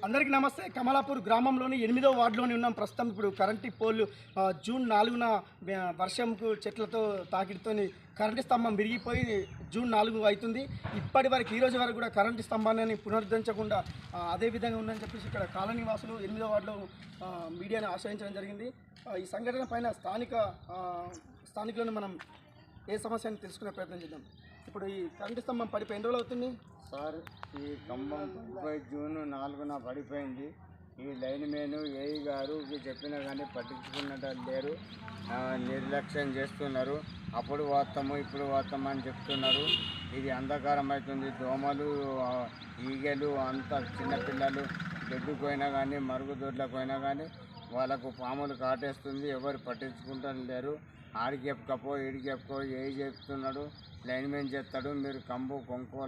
అందరికీ నమస్తే. కమలాపూర్ గ్రామంలోని 8వ వార్డులోని ఉన్నాం ప్రస్తుతం. ఇప్పుడు కరెంటు పోల్ జూన్ 4న వర్షంకు చెట్లతో తాకిడితో కరెంటు స్తంభం విరిగిపోయి జూన్ 4 అవుతుంది. ఇప్పటి వరకు ఈ రోజు వరకు కూడా కరెంటు స్తంభాన్ని పునరుద్ధరించకుండా అదే విధంగా ఉందని చెప్పేసి ఇక్కడ కాలనీ వాసులు 8వ వార్డులో మీడియాను ఆశ్రయించడం జరిగింది. ఈ సంఘటన పైన స్థానికులను మనం ఏ సమస్యని తెలుసుకునే ప్రయత్నం చేద్దాం. ఇప్పుడు ఈ కరెంటు స్తంభం పడిపోయి ఎన్ని రోజులు అవుతుంది సార్? ఈ ఖమ్మం జూన్ 4న పడిపోయింది. ఈ లైన్ మ్యాన్ ఏఈ గారు చెప్పినా కానీ పట్టించుకున్నట్టు లేరు, నిర్లక్ష్యం చేస్తున్నారు. అప్పుడు వాస్తాము ఇప్పుడు వాస్తాము అని చెప్తున్నారు. ఇది అంధకారం అవుతుంది. దోమలు, ఈగలు అంతా చిన్నపిల్లలు దొడ్డుపోయినా కానీ మరుగుదొడ్లకు పోయినా కానీ వాళ్ళకు పాములు కాటేస్తుంది. ఎవరు పట్టించుకుంటారు లేరు. ఆడికి చెప్పుకపో ఈడికి చెప్పుకో ఏఈ చెప్తున్నాడు, లైన్ మ్యాన్ చేస్తాడు, మీరు కంబు కొంకో